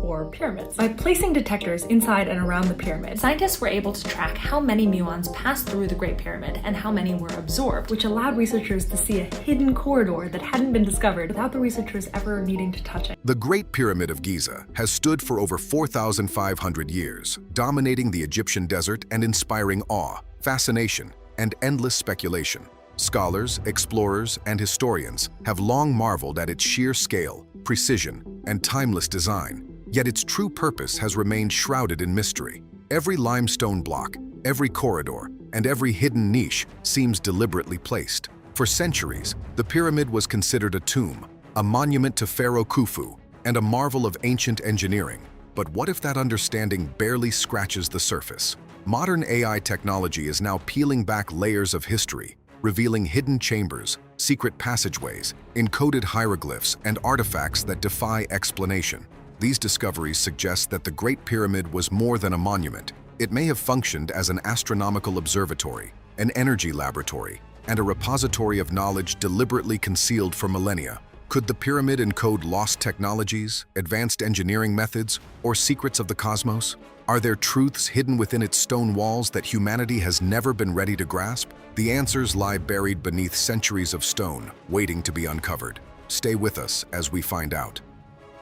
or pyramids. By placing detectors inside and around the pyramid, scientists were able to track how many muons passed through the Great Pyramid and how many were absorbed, which allowed researchers to see a hidden corridor that hadn't been discovered without the researchers ever needing to touch it. The Great Pyramid of Giza has stood for over 4,500 years, dominating the Egyptian desert and inspiring awe, fascination, and endless speculation. Scholars, explorers, and historians have long marveled at its sheer scale, precision, and timeless design, yet its true purpose has remained shrouded in mystery. Every limestone block, every corridor, and every hidden niche seems deliberately placed. For centuries, the pyramid was considered a tomb, a monument to Pharaoh Khufu, and a marvel of ancient engineering. But what if that understanding barely scratches the surface? Modern AI technology is now peeling back layers of history, revealing hidden chambers, secret passageways, encoded hieroglyphs, and artifacts that defy explanation. These discoveries suggest that the Great Pyramid was more than a monument. It may have functioned as an astronomical observatory, an energy laboratory, and a repository of knowledge deliberately concealed for millennia. Could the pyramid encode lost technologies, advanced engineering methods, or secrets of the cosmos? Are there truths hidden within its stone walls that humanity has never been ready to grasp? The answers lie buried beneath centuries of stone, waiting to be uncovered. Stay with us as we find out.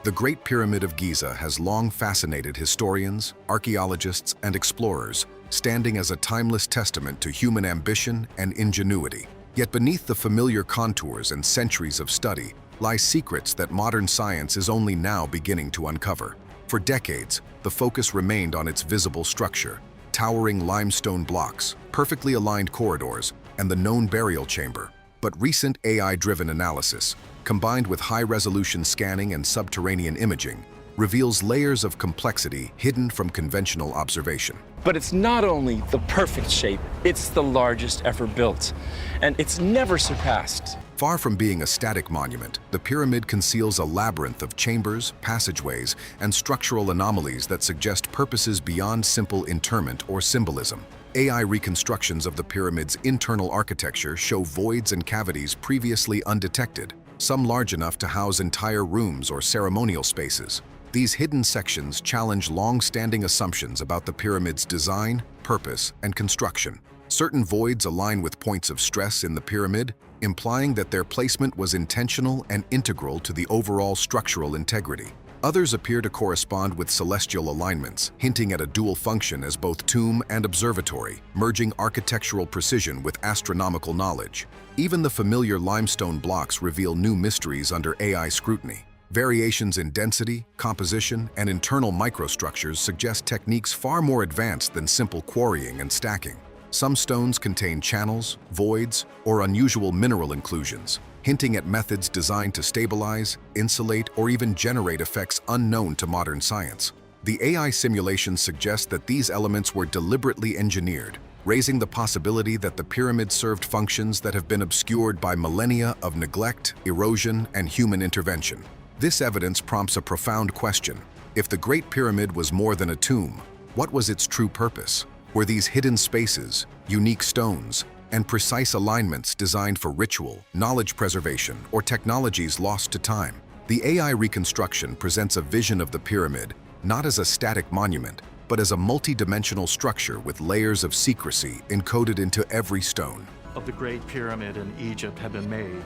The Great Pyramid of Giza has long fascinated historians, archaeologists, and explorers, standing as a timeless testament to human ambition and ingenuity. Yet beneath the familiar contours and centuries of study lie secrets that modern science is only now beginning to uncover. For decades, the focus remained on its visible structure, towering limestone blocks, perfectly aligned corridors, and the known burial chamber. But recent AI-driven analysis, combined with high-resolution scanning and subterranean imaging, reveals layers of complexity hidden from conventional observation. But it's not only the perfect shape, it's the largest ever built, and it's never surpassed. Far from being a static monument, the pyramid conceals a labyrinth of chambers, passageways, and structural anomalies that suggest purposes beyond simple interment or symbolism. AI reconstructions of the pyramid's internal architecture show voids and cavities previously undetected, some large enough to house entire rooms or ceremonial spaces. These hidden sections challenge long-standing assumptions about the pyramid's design, purpose, and construction. Certain voids align with points of stress in the pyramid, implying that their placement was intentional and integral to the overall structural integrity. Others appear to correspond with celestial alignments, hinting at a dual function as both tomb and observatory, merging architectural precision with astronomical knowledge. Even the familiar limestone blocks reveal new mysteries under AI scrutiny. Variations in density, composition, and internal microstructures suggest techniques far more advanced than simple quarrying and stacking. Some stones contain channels, voids, or unusual mineral inclusions, hinting at methods designed to stabilize, insulate, or even generate effects unknown to modern science. The AI simulations suggest that these elements were deliberately engineered, raising the possibility that the pyramid served functions that have been obscured by millennia of neglect, erosion, and human intervention. This evidence prompts a profound question. If the Great Pyramid was more than a tomb, what was its true purpose? Were these hidden spaces, unique stones, and precise alignments designed for ritual, knowledge preservation, or technologies lost to time? The AI reconstruction presents a vision of the pyramid not as a static monument, but as a multi-dimensional structure with layers of secrecy encoded into every stone. Of the Great Pyramid in Egypt have been made.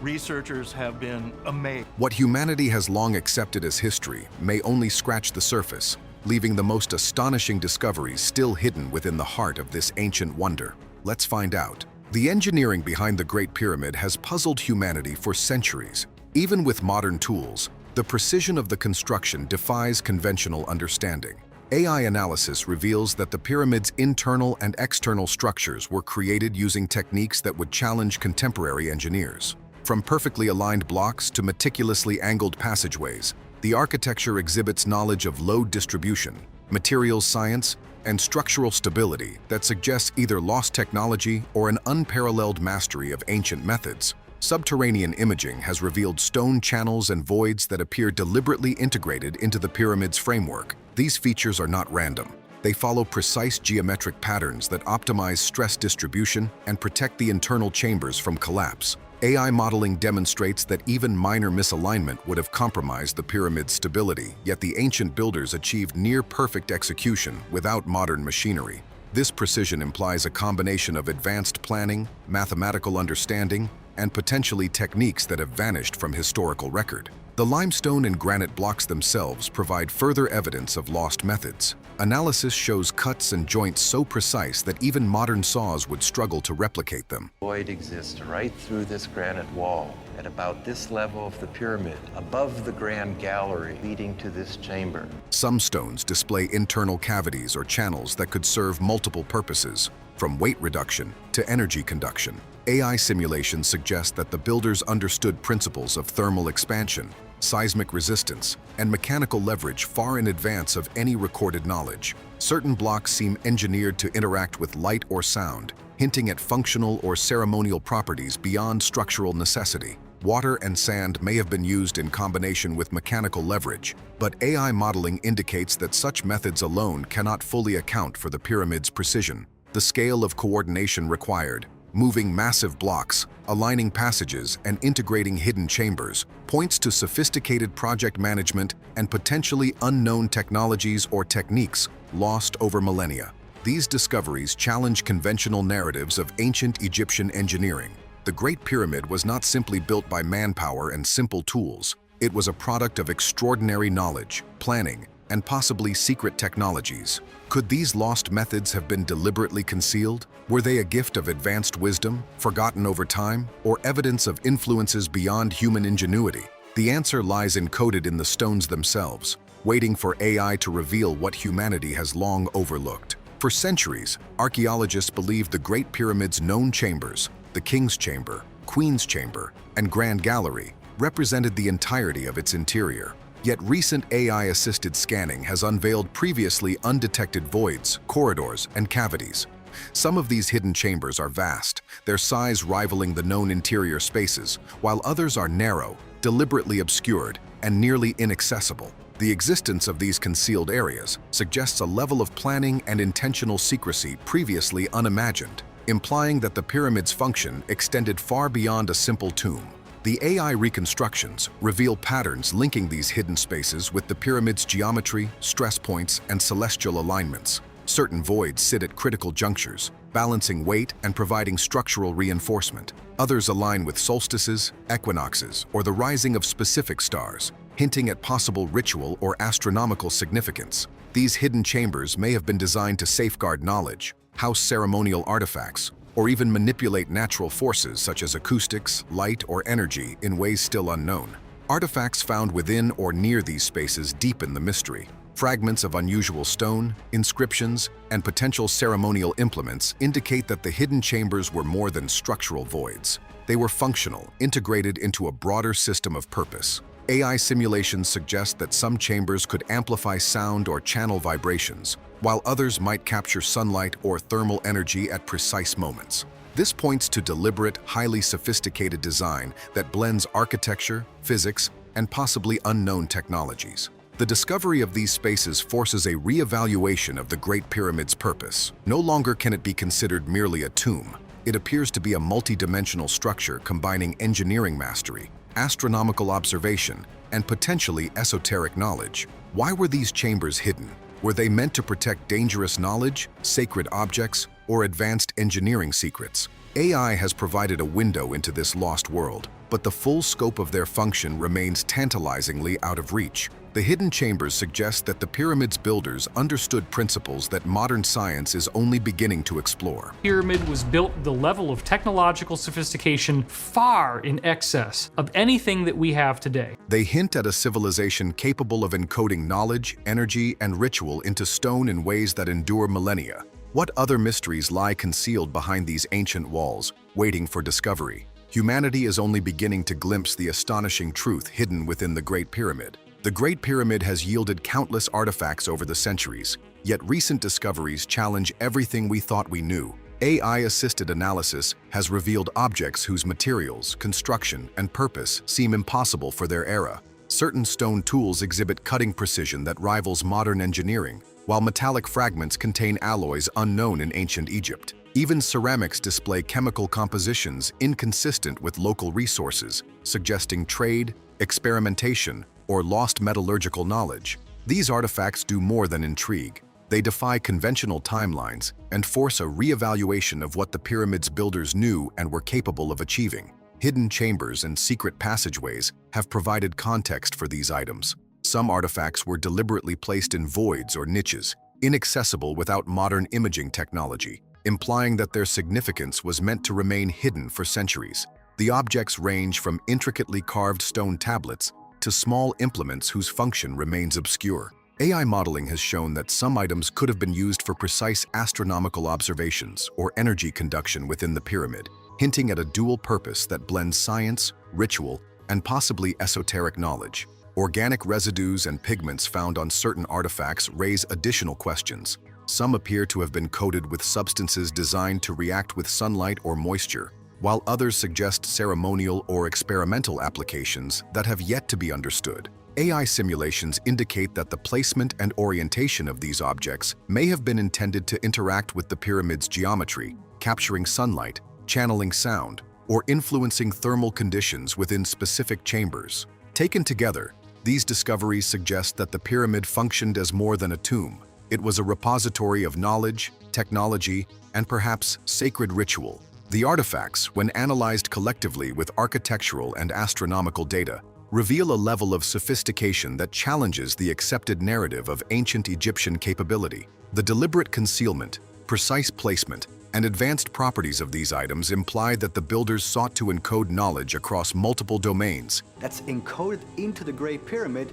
Researchers have been amazed. What humanity has long accepted as history may only scratch the surface, leaving the most astonishing discoveries still hidden within the heart of this ancient wonder. Let's find out. The engineering behind the Great Pyramid has puzzled humanity for centuries. Even with modern tools, the precision of the construction defies conventional understanding. AI analysis reveals that the pyramid's internal and external structures were created using techniques that would challenge contemporary engineers. From perfectly aligned blocks to meticulously angled passageways, the architecture exhibits knowledge of load distribution, materials science, and structural stability that suggests either lost technology or an unparalleled mastery of ancient methods. Subterranean imaging has revealed stone channels and voids that appear deliberately integrated into the pyramid's framework. These features are not random. They follow precise geometric patterns that optimize stress distribution and protect the internal chambers from collapse. AI modeling demonstrates that even minor misalignment would have compromised the pyramid's stability, yet the ancient builders achieved near-perfect execution without modern machinery. This precision implies a combination of advanced planning, mathematical understanding, and potentially techniques that have vanished from historical record. The limestone and granite blocks themselves provide further evidence of lost methods. Analysis shows cuts and joints so precise that even modern saws would struggle to replicate them. Void exists right through this granite wall, at about this level of the pyramid, above the grand gallery leading to this chamber. Some stones display internal cavities or channels that could serve multiple purposes, from weight reduction to energy conduction. AI simulations suggest that the builders understood principles of thermal expansion, seismic resistance, and mechanical leverage far in advance of any recorded knowledge. Certain blocks seem engineered to interact with light or sound, hinting at functional or ceremonial properties beyond structural necessity. Water and sand may have been used in combination with mechanical leverage, but AI modeling indicates that such methods alone cannot fully account for the pyramid's precision. The scale of coordination required, moving massive blocks, aligning passages, and integrating hidden chambers, points to sophisticated project management and potentially unknown technologies or techniques lost over millennia. These discoveries challenge conventional narratives of ancient Egyptian engineering. The Great Pyramid was not simply built by manpower and simple tools. It was a product of extraordinary knowledge, planning, and possibly secret technologies. Could these lost methods have been deliberately concealed? Were they a gift of advanced wisdom, forgotten over time, or evidence of influences beyond human ingenuity? The answer lies encoded in the stones themselves, waiting for AI to reveal what humanity has long overlooked. For centuries, archaeologists believed the Great Pyramid's known chambers, the King's Chamber, Queen's Chamber, and Grand Gallery, represented the entirety of its interior. Yet recent AI-assisted scanning has unveiled previously undetected voids, corridors, and cavities. Some of these hidden chambers are vast, their size rivaling the known interior spaces, while others are narrow, deliberately obscured, and nearly inaccessible. The existence of these concealed areas suggests a level of planning and intentional secrecy previously unimagined, implying that the pyramid's function extended far beyond a simple tomb. The AI reconstructions reveal patterns linking these hidden spaces with the pyramid's geometry, stress points, and celestial alignments. Certain voids sit at critical junctures, balancing weight and providing structural reinforcement. Others align with solstices, equinoxes, or the rising of specific stars, hinting at possible ritual or astronomical significance. These hidden chambers may have been designed to safeguard knowledge, house ceremonial artifacts, or even manipulate natural forces such as acoustics, light, or energy in ways still unknown. Artifacts found within or near these spaces deepen the mystery. Fragments of unusual stone, inscriptions, and potential ceremonial implements indicate that the hidden chambers were more than structural voids. They were functional, integrated into a broader system of purpose. AI simulations suggest that some chambers could amplify sound or channel vibrations, while others might capture sunlight or thermal energy at precise moments. This points to deliberate, highly sophisticated design that blends architecture, physics, and possibly unknown technologies. The discovery of these spaces forces a re-evaluation of the Great Pyramid's purpose. No longer can it be considered merely a tomb. It appears to be a multi-dimensional structure combining engineering mastery, astronomical observation, and potentially esoteric knowledge. Why were these chambers hidden? Were they meant to protect dangerous knowledge, sacred objects, or advanced engineering secrets? AI has provided a window into this lost world, but the full scope of their function remains tantalizingly out of reach. The hidden chambers suggest that the pyramid's builders understood principles that modern science is only beginning to explore. The pyramid was built at the level of technological sophistication far in excess of anything that we have today. They hint at a civilization capable of encoding knowledge, energy, and ritual into stone in ways that endure millennia. What other mysteries lie concealed behind these ancient walls, waiting for discovery? Humanity is only beginning to glimpse the astonishing truth hidden within the Great Pyramid. The Great Pyramid has yielded countless artifacts over the centuries, yet recent discoveries challenge everything we thought we knew. AI-assisted analysis has revealed objects whose materials, construction, and purpose seem impossible for their era. Certain stone tools exhibit cutting precision that rivals modern engineering, while metallic fragments contain alloys unknown in ancient Egypt. Even ceramics display chemical compositions inconsistent with local resources, suggesting trade, experimentation, or lost metallurgical knowledge. These artifacts do more than intrigue. They defy conventional timelines and force a re-evaluation of what the pyramid's builders knew and were capable of achieving. Hidden chambers and secret passageways have provided context for these items. Some artifacts were deliberately placed in voids or niches, inaccessible without modern imaging technology, implying that their significance was meant to remain hidden for centuries. The objects range from intricately carved stone tablets to small implements whose function remains obscure. AI modeling has shown that some items could have been used for precise astronomical observations or energy conduction within the pyramid, hinting at a dual purpose that blends science, ritual, and possibly esoteric knowledge. Organic residues and pigments found on certain artifacts raise additional questions. Some appear to have been coated with substances designed to react with sunlight or moisture, while others suggest ceremonial or experimental applications that have yet to be understood. AI simulations indicate that the placement and orientation of these objects may have been intended to interact with the pyramid's geometry, capturing sunlight, channeling sound, or influencing thermal conditions within specific chambers. Taken together, these discoveries suggest that the pyramid functioned as more than a tomb. It was a repository of knowledge, technology, and perhaps sacred ritual. The artifacts, when analyzed collectively with architectural and astronomical data, reveal a level of sophistication that challenges the accepted narrative of ancient Egyptian capability. The deliberate concealment, precise placement, and advanced properties of these items imply that the builders sought to encode knowledge across multiple domains. That's encoded into the Great Pyramid.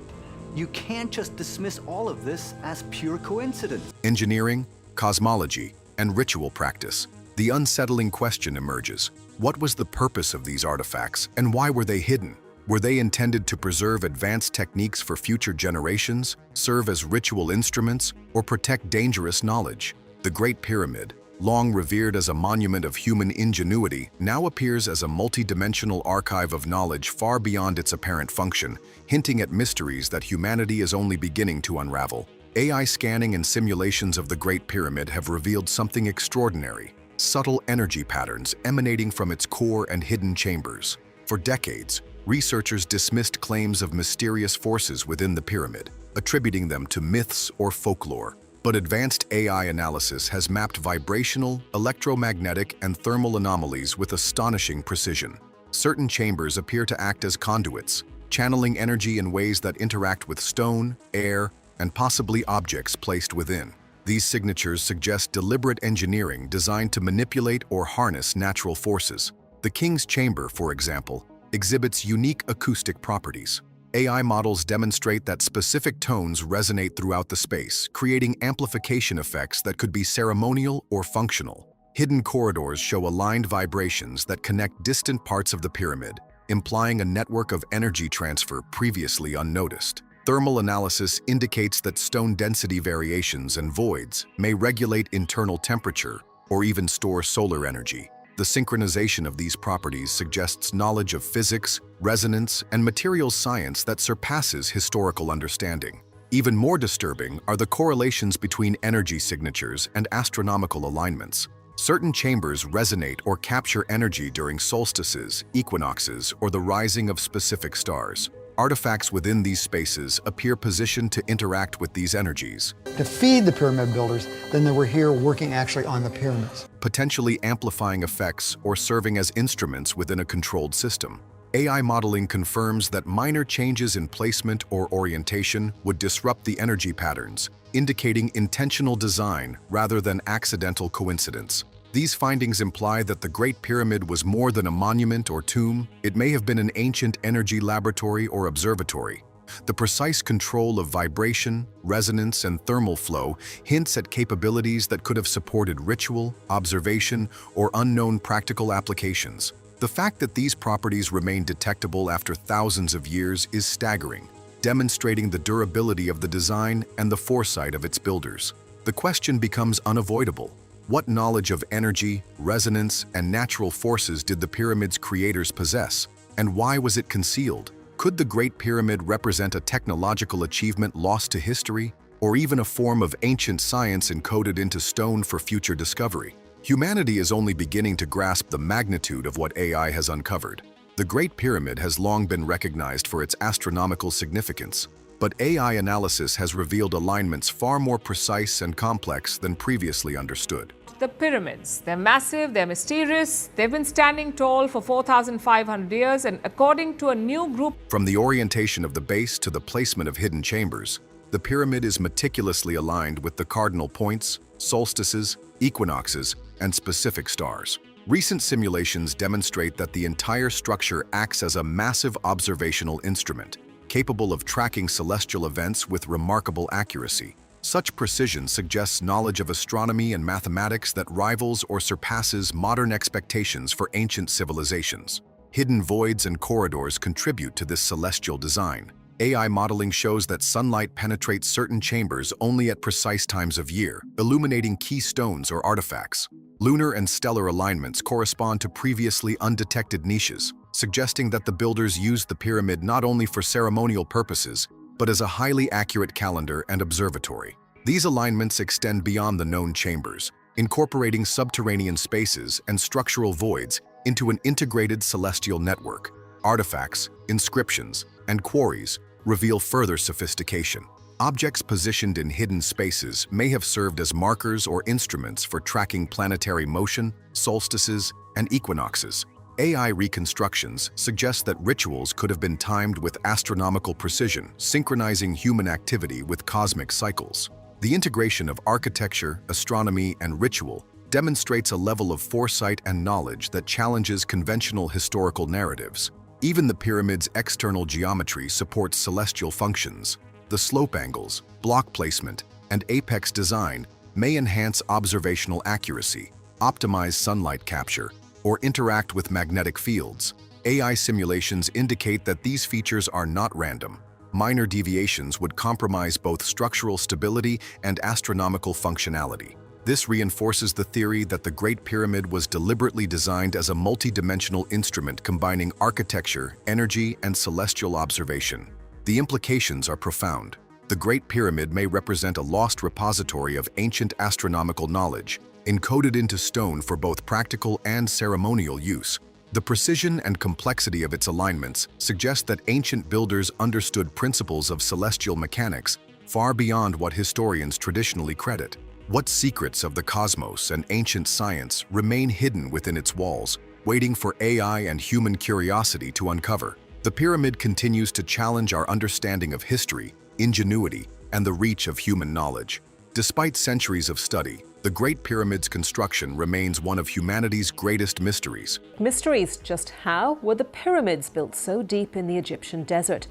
You can't just dismiss all of this as pure coincidence. Engineering, cosmology, and ritual practice. The unsettling question emerges. What was the purpose of these artifacts, and why were they hidden? Were they intended to preserve advanced techniques for future generations, serve as ritual instruments, or protect dangerous knowledge? The Great Pyramid, long revered as a monument of human ingenuity, now appears as a multi-dimensional archive of knowledge far beyond its apparent function, hinting at mysteries that humanity is only beginning to unravel. AI scanning and simulations of the Great Pyramid have revealed something extraordinary: subtle energy patterns emanating from its core and hidden chambers. For decades, researchers dismissed claims of mysterious forces within the pyramid, attributing them to myths or folklore. But advanced AI analysis has mapped vibrational, electromagnetic, and thermal anomalies with astonishing precision. Certain chambers appear to act as conduits, channeling energy in ways that interact with stone, air, and possibly objects placed within. These signatures suggest deliberate engineering designed to manipulate or harness natural forces. The King's Chamber, for example, exhibits unique acoustic properties. AI models demonstrate that specific tones resonate throughout the space, creating amplification effects that could be ceremonial or functional. Hidden corridors show aligned vibrations that connect distant parts of the pyramid, implying a network of energy transfer previously unnoticed. Thermal analysis indicates that stone density variations and voids may regulate internal temperature or even store solar energy. The synchronization of these properties suggests knowledge of physics, resonance, and materials science that surpasses historical understanding. Even more disturbing are the correlations between energy signatures and astronomical alignments. Certain chambers resonate or capture energy during solstices, equinoxes, or the rising of specific stars. Artifacts within these spaces appear positioned to interact with these energies, to feed the pyramid builders than they were here working actually on the pyramids, potentially amplifying effects or serving as instruments within a controlled system. AI modeling confirms that minor changes in placement or orientation would disrupt the energy patterns, indicating intentional design rather than accidental coincidence. These findings imply that the Great Pyramid was more than a monument or tomb. It may have been an ancient energy laboratory or observatory. The precise control of vibration, resonance, and thermal flow hints at capabilities that could have supported ritual, observation, or unknown practical applications. The fact that these properties remain detectable after thousands of years is staggering, demonstrating the durability of the design and the foresight of its builders. The question becomes unavoidable. What knowledge of energy, resonance, and natural forces did the pyramid's creators possess, and why was it concealed? Could the Great Pyramid represent a technological achievement lost to history, or even a form of ancient science encoded into stone for future discovery? Humanity is only beginning to grasp the magnitude of what AI has uncovered. The Great Pyramid has long been recognized for its astronomical significance, but AI analysis has revealed alignments far more precise and complex than previously understood. The pyramids, they're massive, they're mysterious, they've been standing tall for 4,500 years, and according to a new group, From the orientation of the base to the placement of hidden chambers, the pyramid is meticulously aligned with the cardinal points, solstices, equinoxes, and specific stars. Recent simulations demonstrate that the entire structure acts as a massive observational instrument, capable of tracking celestial events with remarkable accuracy. Such precision suggests knowledge of astronomy and mathematics that rivals or surpasses modern expectations for ancient civilizations. Hidden voids and corridors contribute to this celestial design. AI modeling shows that sunlight penetrates certain chambers only at precise times of year, illuminating key stones or artifacts. Lunar and stellar alignments correspond to previously undetected niches, suggesting that the builders used the pyramid not only for ceremonial purposes, but as a highly accurate calendar and observatory. These alignments extend beyond the known chambers, incorporating subterranean spaces and structural voids into an integrated celestial network. Artifacts, inscriptions, and quarries reveal further sophistication. Objects positioned in hidden spaces may have served as markers or instruments for tracking planetary motion, solstices, and equinoxes. AI reconstructions suggest that rituals could have been timed with astronomical precision, synchronizing human activity with cosmic cycles. The integration of architecture, astronomy, and ritual demonstrates a level of foresight and knowledge that challenges conventional historical narratives. Even the pyramid's external geometry supports celestial functions. The slope angles, block placement, and apex design may enhance observational accuracy, optimize sunlight capture, or interact with magnetic fields. AI simulations indicate that these features are not random. Minor deviations would compromise both structural stability and astronomical functionality. This reinforces the theory that the Great Pyramid was deliberately designed as a multi-dimensional instrument combining architecture, energy, and celestial observation. The implications are profound. The Great Pyramid may represent a lost repository of ancient astronomical knowledge, encoded into stone for both practical and ceremonial use. The precision and complexity of its alignments suggest that ancient builders understood principles of celestial mechanics far beyond what historians traditionally credit. What secrets of the cosmos and ancient science remain hidden within its walls, waiting for AI and human curiosity to uncover? The pyramid continues to challenge our understanding of history, ingenuity, and the reach of human knowledge. Despite centuries of study, the Great Pyramid's construction remains one of humanity's greatest mysteries. Mysteries: just how were the pyramids built so deep in the Egyptian desert?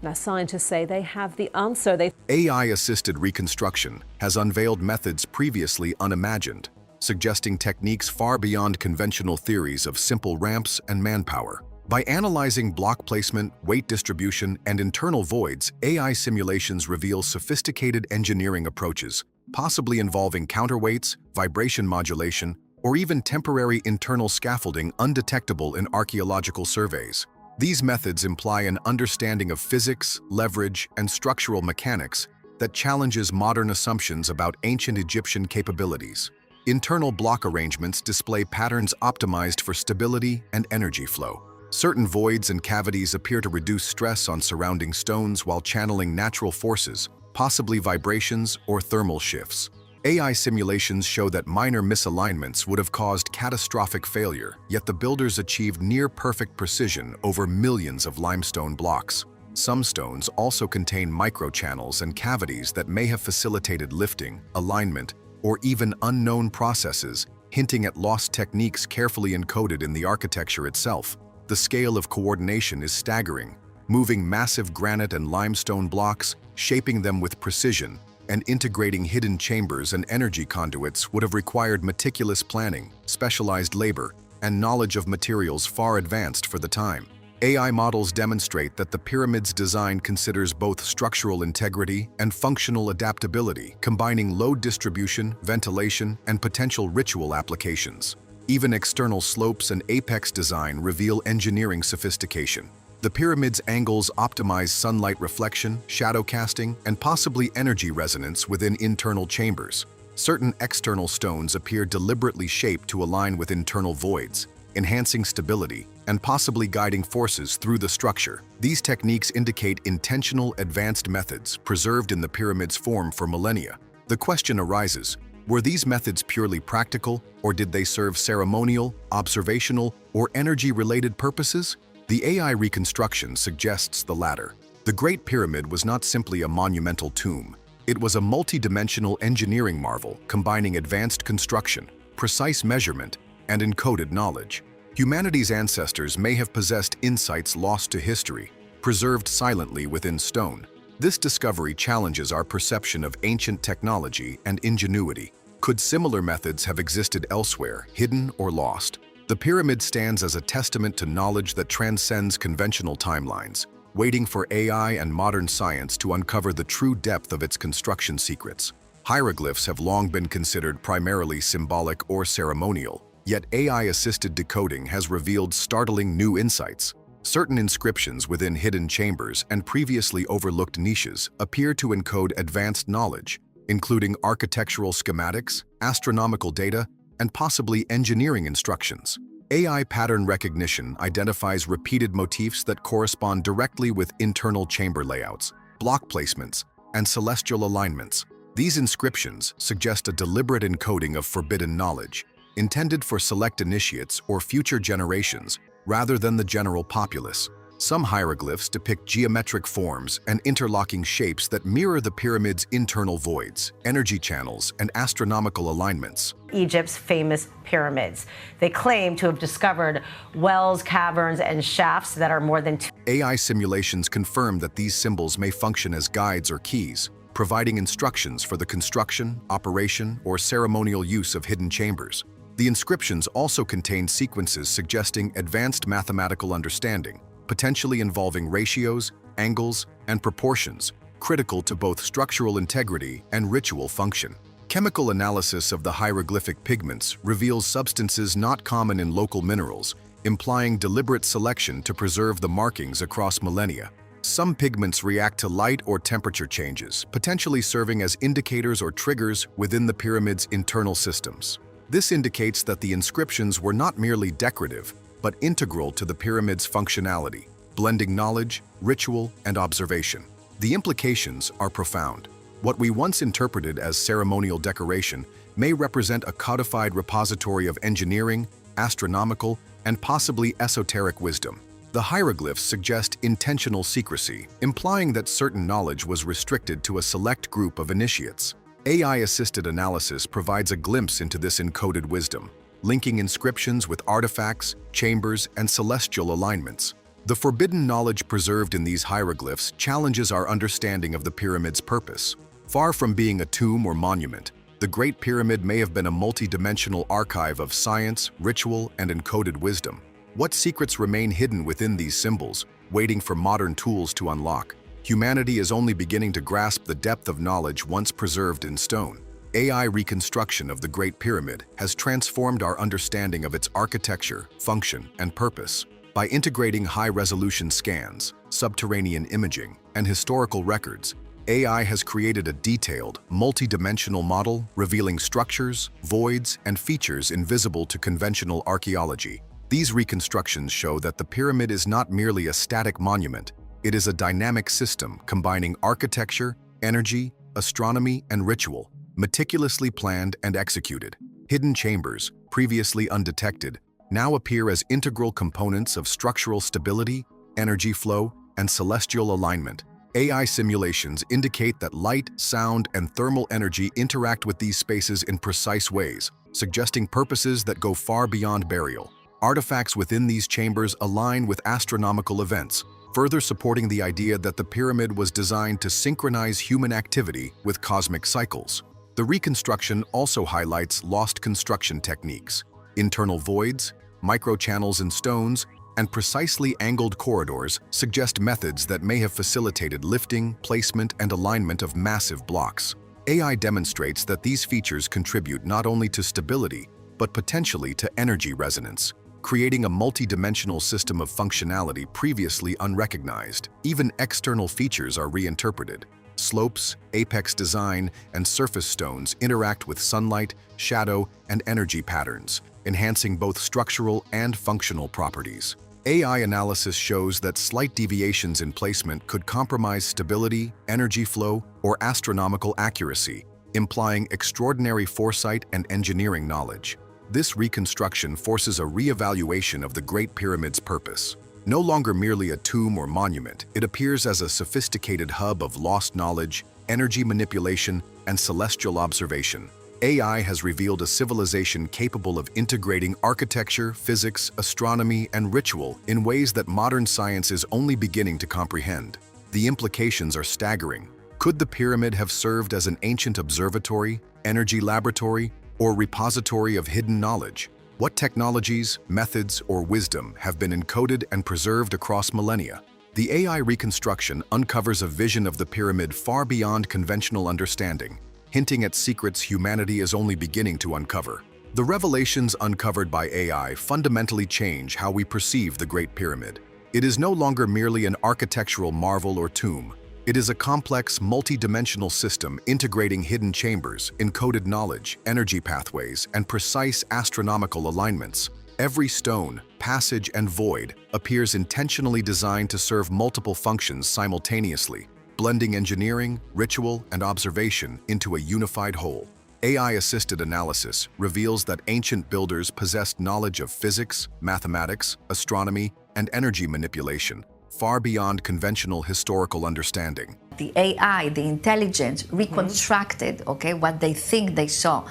Now scientists say they have the answer. AI-assisted reconstruction has unveiled methods previously unimagined, suggesting techniques far beyond conventional theories of simple ramps and manpower. By analyzing block placement, weight distribution, and internal voids, AI simulations reveal sophisticated engineering approaches, possibly involving counterweights, vibration modulation, or even temporary internal scaffolding undetectable in archaeological surveys. These methods imply an understanding of physics, leverage, and structural mechanics that challenges modern assumptions about ancient Egyptian capabilities. Internal block arrangements display patterns optimized for stability and energy flow. Certain voids and cavities appear to reduce stress on surrounding stones while channeling natural forces, possibly vibrations or thermal shifts. AI simulations show that minor misalignments would have caused catastrophic failure, yet the builders achieved near-perfect precision over millions of limestone blocks. Some stones also contain microchannels and cavities that may have facilitated lifting, alignment, or even unknown processes, hinting at lost techniques carefully encoded in the architecture itself. The scale of coordination is staggering, moving massive granite and limestone blocks, shaping them with precision, and integrating hidden chambers and energy conduits would have required meticulous planning, specialized labor, and knowledge of materials far advanced for the time. AI models demonstrate that the pyramid's design considers both structural integrity and functional adaptability, combining load distribution, ventilation, and potential ritual applications. Even external slopes and apex design reveal engineering sophistication. The pyramid's angles optimize sunlight reflection, shadow casting, and possibly energy resonance within internal chambers. Certain external stones appear deliberately shaped to align with internal voids, enhancing stability and possibly guiding forces through the structure. These techniques indicate intentional, advanced methods preserved in the pyramid's form for millennia. The question arises, were these methods purely practical, or did they serve ceremonial, observational, or energy-related purposes? The AI reconstruction suggests the latter. The Great Pyramid was not simply a monumental tomb. It was a multi-dimensional engineering marvel combining advanced construction, precise measurement, and encoded knowledge. Humanity's ancestors may have possessed insights lost to history, preserved silently within stone. This discovery challenges our perception of ancient technology and ingenuity. Could similar methods have existed elsewhere, hidden or lost? The pyramid stands as a testament to knowledge that transcends conventional timelines, waiting for AI and modern science to uncover the true depth of its construction secrets. Hieroglyphs have long been considered primarily symbolic or ceremonial, yet AI-assisted decoding has revealed startling new insights. Certain inscriptions within hidden chambers and previously overlooked niches appear to encode advanced knowledge, including architectural schematics, astronomical data, and possibly engineering instructions. AI pattern recognition identifies repeated motifs that correspond directly with internal chamber layouts, block placements, and celestial alignments. These inscriptions suggest a deliberate encoding of forbidden knowledge, intended for select initiates or future generations, rather than the general populace. Some hieroglyphs depict geometric forms and interlocking shapes that mirror the pyramid's internal voids, energy channels, and astronomical alignments. Egypt's famous pyramids. They claim to have discovered wells, caverns, and shafts that are more than AI simulations confirm that these symbols may function as guides or keys, providing instructions for the construction, operation, or ceremonial use of hidden chambers. The inscriptions also contain sequences suggesting advanced mathematical understanding, potentially involving ratios, angles, and proportions, critical to both structural integrity and ritual function. Chemical analysis of the hieroglyphic pigments reveals substances not common in local minerals, implying deliberate selection to preserve the markings across millennia. Some pigments react to light or temperature changes, potentially serving as indicators or triggers within the pyramid's internal systems. This indicates that the inscriptions were not merely decorative, but integral to the pyramid's functionality, blending knowledge, ritual, and observation. The implications are profound. What we once interpreted as ceremonial decoration may represent a codified repository of engineering, astronomical, and possibly esoteric wisdom. The hieroglyphs suggest intentional secrecy, implying that certain knowledge was restricted to a select group of initiates. AI-assisted analysis provides a glimpse into this encoded wisdom, linking inscriptions with artifacts, chambers, and celestial alignments. The forbidden knowledge preserved in these hieroglyphs challenges our understanding of the pyramid's purpose. Far from being a tomb or monument, the Great Pyramid may have been a multi-dimensional archive of science, ritual, and encoded wisdom. What secrets remain hidden within these symbols, waiting for modern tools to unlock? Humanity is only beginning to grasp the depth of knowledge once preserved in stone. AI reconstruction of the Great Pyramid has transformed our understanding of its architecture, function, and purpose. By integrating high-resolution scans, subterranean imaging, and historical records, AI has created a detailed, multi-dimensional model revealing structures, voids, and features invisible to conventional archaeology. These reconstructions show that the pyramid is not merely a static monument. It is a dynamic system combining architecture, energy, astronomy, and ritual, meticulously planned and executed. Hidden chambers, previously undetected, now appear as integral components of structural stability, energy flow, and celestial alignment. AI simulations indicate that light, sound, and thermal energy interact with these spaces in precise ways, suggesting purposes that go far beyond burial. Artifacts within these chambers align with astronomical events, further supporting the idea that the pyramid was designed to synchronize human activity with cosmic cycles. The reconstruction also highlights lost construction techniques. Internal voids, microchannels in stones, and precisely angled corridors suggest methods that may have facilitated lifting, placement, and alignment of massive blocks. AI demonstrates that these features contribute not only to stability, but potentially to energy resonance, creating a multi-dimensional system of functionality previously unrecognized. Even external features are reinterpreted. Slopes, apex design, and surface stones interact with sunlight, shadow, and energy patterns, enhancing both structural and functional properties. AI analysis shows that slight deviations in placement could compromise stability, energy flow, or astronomical accuracy, implying extraordinary foresight and engineering knowledge. This reconstruction forces a re-evaluation of the Great Pyramid's purpose. No longer merely a tomb or monument, it appears as a sophisticated hub of lost knowledge, energy manipulation, and celestial observation. AI has revealed a civilization capable of integrating architecture, physics, astronomy, and ritual in ways that modern science is only beginning to comprehend. The implications are staggering. Could the pyramid have served as an ancient observatory, energy laboratory, or repository of hidden knowledge? What technologies, methods, or wisdom have been encoded and preserved across millennia? The AI reconstruction uncovers a vision of the pyramid far beyond conventional understanding, hinting at secrets humanity is only beginning to uncover. The revelations uncovered by AI fundamentally change how we perceive the Great Pyramid. It is no longer merely an architectural marvel or tomb. It is a complex, multi-dimensional system integrating hidden chambers, encoded knowledge, energy pathways, and precise astronomical alignments. Every stone, passage, and void appears intentionally designed to serve multiple functions simultaneously, blending engineering, ritual, and observation into a unified whole. AI-assisted analysis reveals that ancient builders possessed knowledge of physics, mathematics, astronomy, and energy manipulation, far beyond conventional historical understanding. The AI, the intelligence, reconstructed, what they think they saw,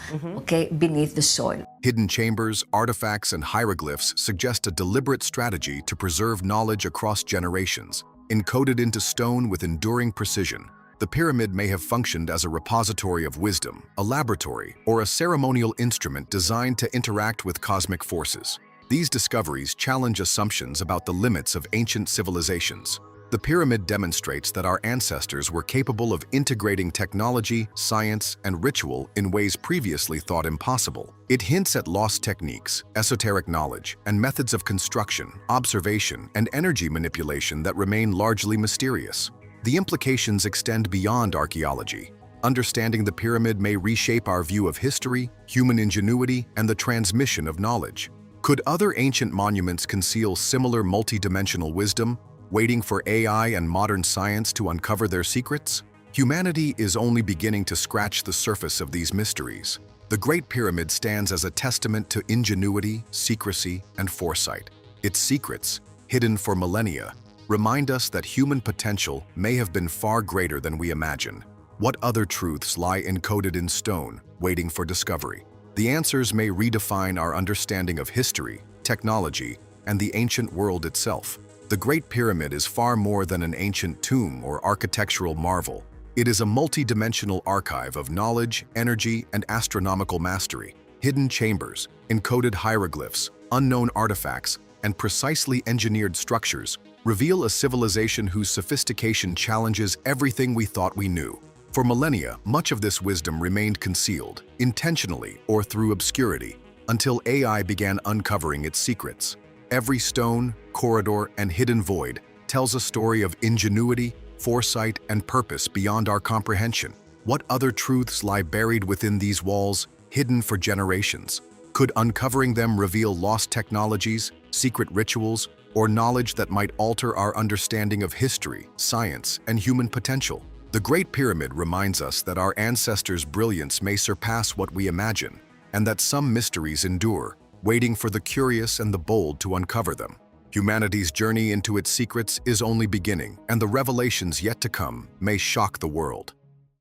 beneath the soil. Hidden chambers, artifacts, and hieroglyphs suggest a deliberate strategy to preserve knowledge across generations. Encoded into stone with enduring precision, the pyramid may have functioned as a repository of wisdom, a laboratory, or a ceremonial instrument designed to interact with cosmic forces. These discoveries challenge assumptions about the limits of ancient civilizations. The pyramid demonstrates that our ancestors were capable of integrating technology, science, and ritual in ways previously thought impossible. It hints at lost techniques, esoteric knowledge, and methods of construction, observation, and energy manipulation that remain largely mysterious. The implications extend beyond archaeology. Understanding the pyramid may reshape our view of history, human ingenuity, and the transmission of knowledge. Could other ancient monuments conceal similar multidimensional wisdom, waiting for AI and modern science to uncover their secrets? Humanity is only beginning to scratch the surface of these mysteries. The Great Pyramid stands as a testament to ingenuity, secrecy, and foresight. Its secrets, hidden for millennia, remind us that human potential may have been far greater than we imagine. What other truths lie encoded in stone, waiting for discovery? The answers may redefine our understanding of history, technology, and the ancient world itself. The Great Pyramid is far more than an ancient tomb or architectural marvel. It is a multi-dimensional archive of knowledge, energy, and astronomical mastery. Hidden chambers, encoded hieroglyphs, unknown artifacts, and precisely engineered structures reveal a civilization whose sophistication challenges everything we thought we knew. For millennia, much of this wisdom remained concealed, intentionally or through obscurity, until AI began uncovering its secrets. Every stone, corridor, and hidden void tells a story of ingenuity, foresight, and purpose beyond our comprehension. What other truths lie buried within these walls, hidden for generations? Could uncovering them reveal lost technologies, secret rituals, or knowledge that might alter our understanding of history, science, and human potential? The Great Pyramid reminds us that our ancestors' brilliance may surpass what we imagine, and that some mysteries endure, waiting for the curious and the bold to uncover them. Humanity's journey into its secrets is only beginning, and the revelations yet to come may shock the world.